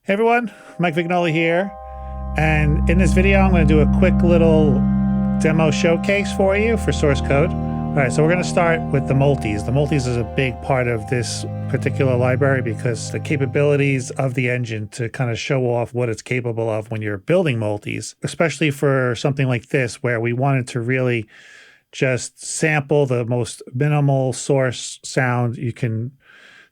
Hey everyone, Mike Vignola here, and in this video I'm going to do a quick little demo showcase for you for source code. Alright, so we're going to start with the multis. The multis is a big part of this particular library because the capabilities of the engine to kind of show off what it's capable of when you're building multis, especially for something like this where we wanted to really just sample the most minimal source sound you can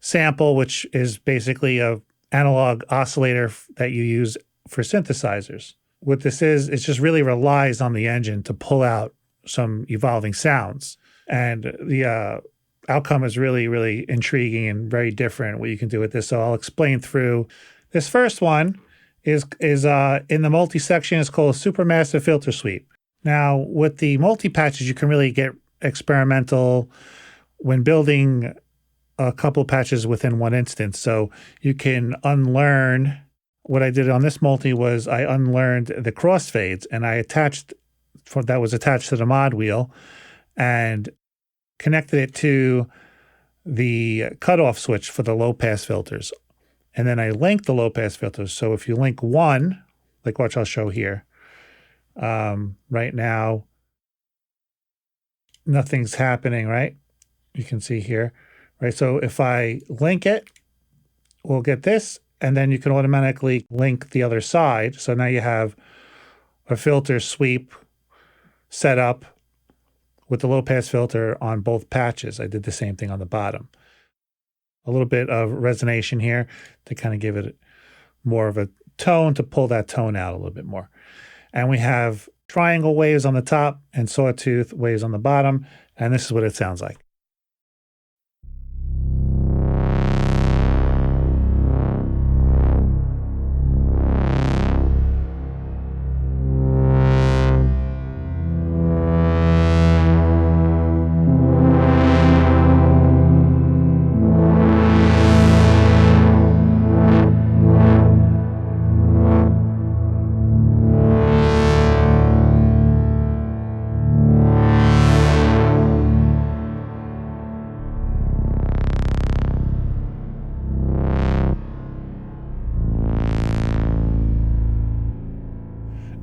sample, which is basically a analog oscillator that you use for synthesizers. What this is, it just really relies on the engine to pull out some evolving sounds. And the outcome is really, really intriguing and very different what you can do with this. So I'll explain through. This first one is in the multi section. It's called Supermassive Filter Sweep. Now, with the multi-patches, you can really get experimental when building a couple patches within one instance. So you can unlearn. What I did on this multi was I unlearned the crossfades and I attached, that was attached to the mod wheel, and connected it to the cutoff switch for the low pass filters. And then I linked the low pass filters. So if you link one, like watch I'll show here, right now, nothing's happening, right? You can see here. Right, so if I link it, we'll get this, and then you can automatically link the other side. So now you have a filter sweep set up with the low pass filter on both patches. I did the same thing on the bottom. A little bit of resonation here to kind of give it more of a tone, to pull that tone out a little bit more. And we have triangle waves on the top and sawtooth waves on the bottom, and this is what it sounds like.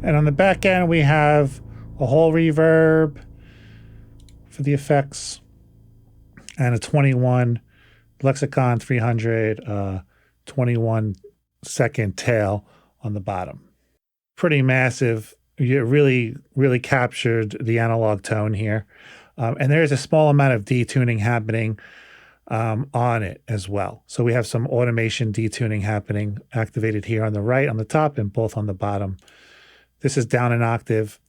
And on the back end, we have a whole reverb for the effects and a 21 Lexicon 300 21 second tail on the bottom. Pretty massive. You really, really captured the analog tone here. And there's a small amount of detuning happening on it as well. So we have some automation detuning happening activated here on the right, on the top, and both on the bottom. This is down an octave,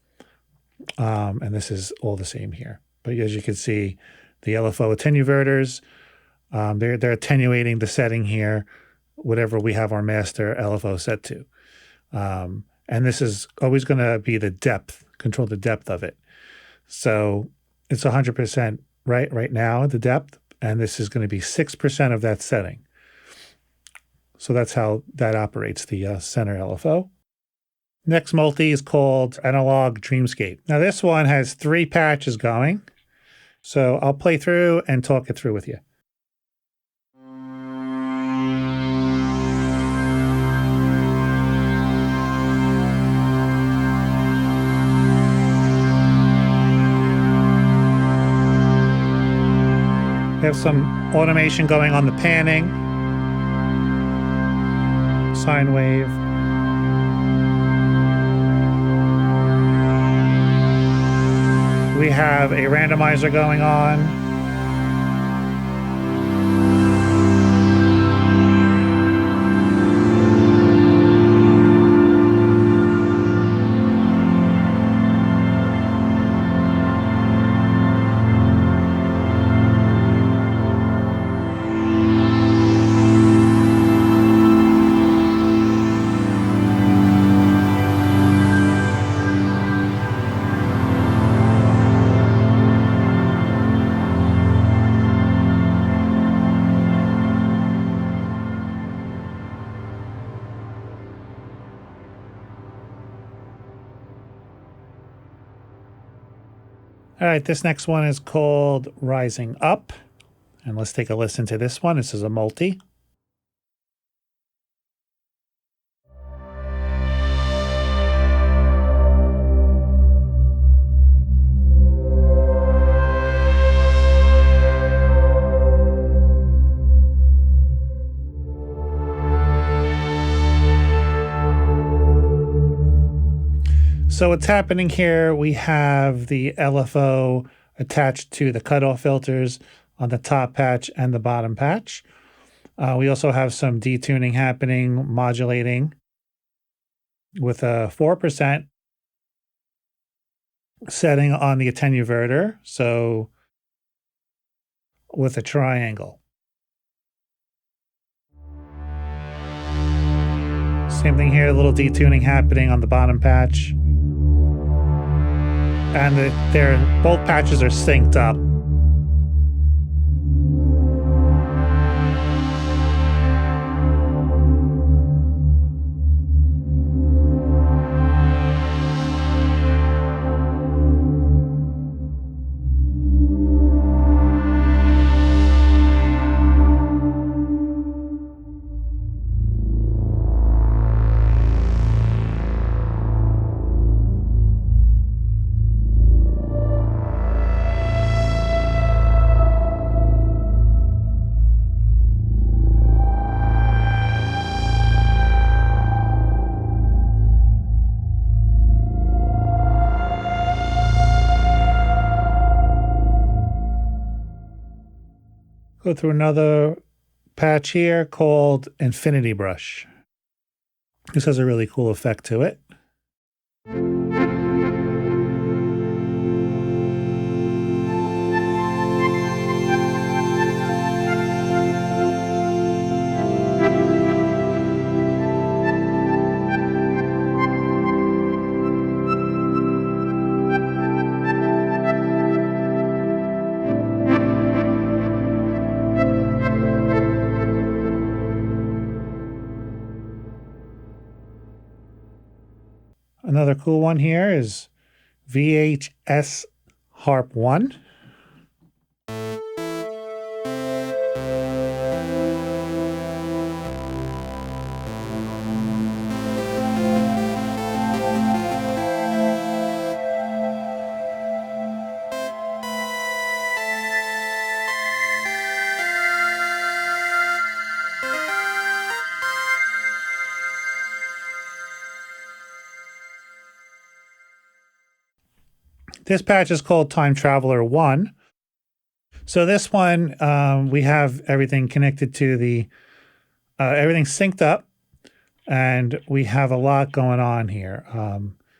and this is all the same here. But as you can see, the LFO attenuverters, they're attenuating the setting here, whatever we have our master LFO set to. And this is always going to be the depth, control the depth of it. So it's 100% right now, the depth, and this is going to be 6% of that setting. So that's how that operates, the center LFO. Next multi is called Analog Dreamscape. Now this one has 3 patches going. So I'll play through and talk it through with you. We have some automation going on the panning, sine wave. We have a randomizer going on. All right, this next one is called Rising Up. And let's take a listen to this one. This is a multi. So what's happening here, we have the LFO attached to the cutoff filters on the top patch and the bottom patch. We also have some detuning happening, modulating with a 4% setting on the attenuverter, so with a triangle. Same thing here, a little detuning happening on the bottom patch. And both patches are synced up. Go through another patch here called Infinity Brush. This has a really cool effect to it. Another cool one here is VHS Harp 1. This patch is called Time Traveler 1. So this one, we have everything connected to the, everything synced up, and we have a lot going on here.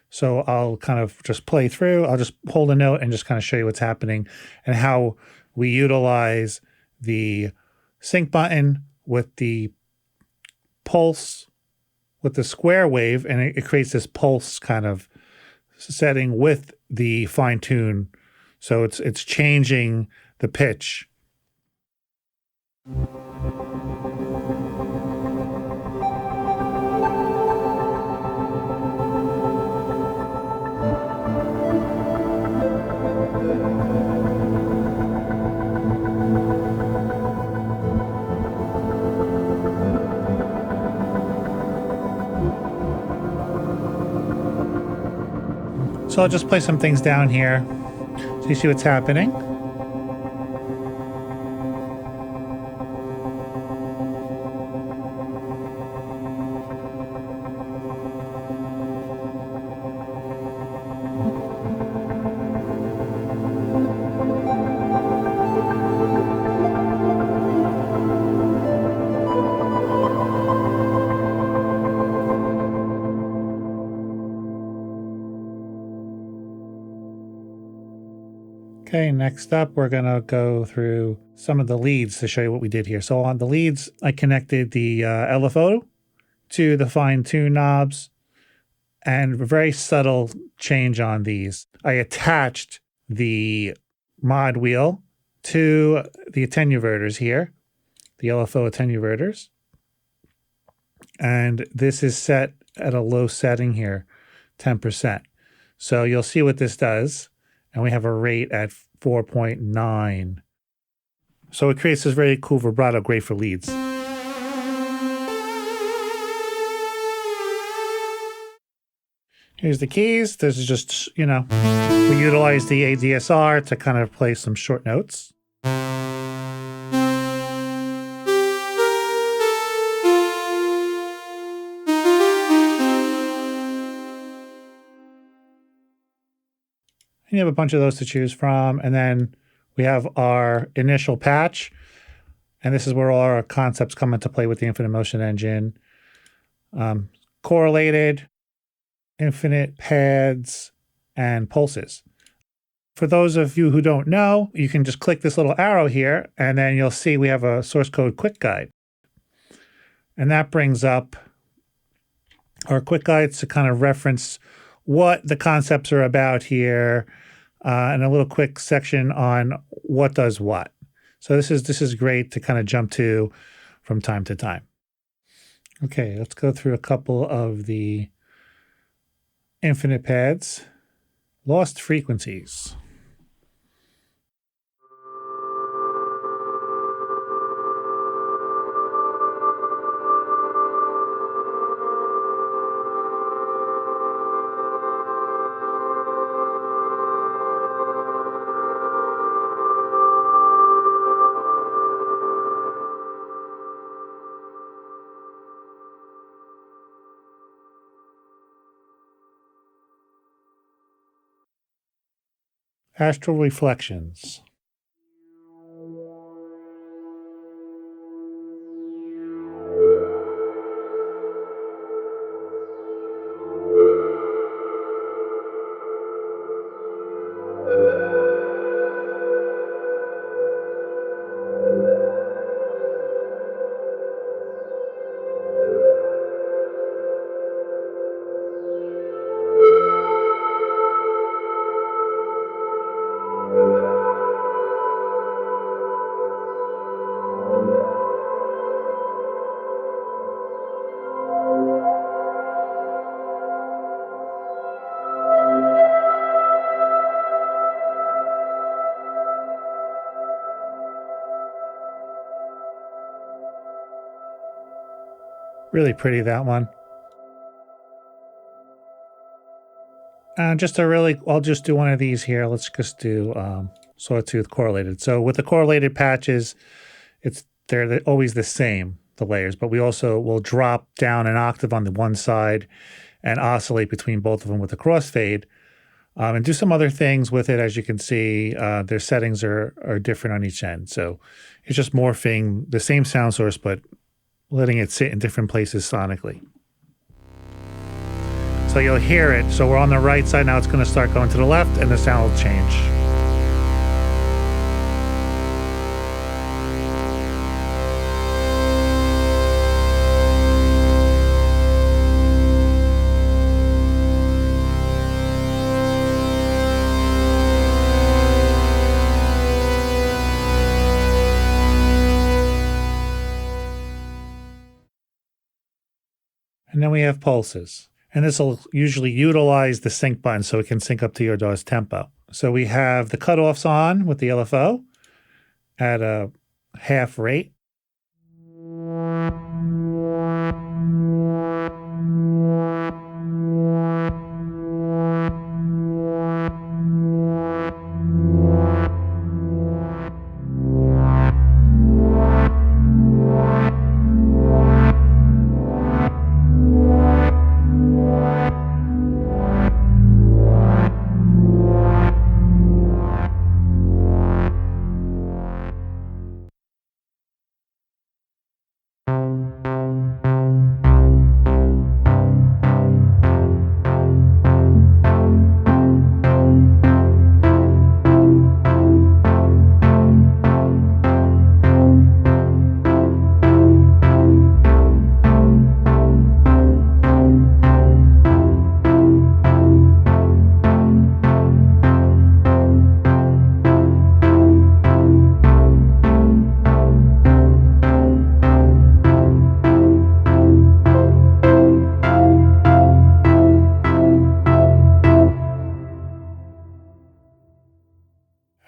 So I'll kind of just play through. I'll just hold a note and just kind of show you what's happening and how we utilize the sync button with the pulse, with the square wave, and it creates this pulse kind of setting with the fine tune. So it's changing the pitch. So I'll just play some things down here so you see what's happening. Okay, next up, we're going to go through some of the leads to show you what we did here. So on the leads, I connected the LFO to the fine tune knobs, and a very subtle change on these. I attached the mod wheel to the attenuverters here, the LFO attenuverters. And this is set at a low setting here, 10%. So you'll see what this does. And we have a rate at 4.9. So it creates this very cool vibrato, great for leads. Here's the keys. This is just, we utilize the ADSR to kind of play some short notes. And you have a bunch of those to choose from. And then we have our initial patch. And this is where all our concepts come into play with the infinite motion engine. Correlated, infinite paths, and pulses. For those of you who don't know, you can just click this little arrow here, and then you'll see we have a source code quick guide. And that brings up our quick guides to kind of reference what the concepts are about here, and a little quick section on what does what. So this is great to kind of jump to from time to time. Okay, let's go through a couple of the infinite paths. Lost frequencies. Astral reflections. Really pretty, that one. Just a really, I'll just do one of these here. Let's just do sawtooth correlated. So with the correlated patches, they're always the same, the layers, but we also will drop down an octave on the one side and oscillate between both of them with the crossfade, and do some other things with it. As you can see, their settings are different on each end. So it's just morphing the same sound source, but letting it sit in different places sonically. So you'll hear it. So we're on the right side now. It's going to start going to the left, and the sound will change. And then we have pulses. And this will usually utilize the sync button so it can sync up to your DAW's tempo. So we have the cutoffs on with the LFO at a half rate.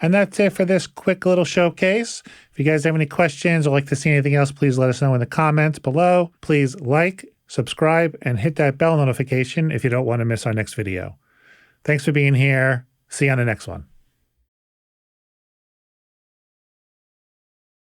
And that's it for this quick little showcase. If you guys have any questions or like to see anything else, please let us know in the comments below. Please like, subscribe, and hit that bell notification if you don't want to miss our next video. Thanks for being here. See you on the next one.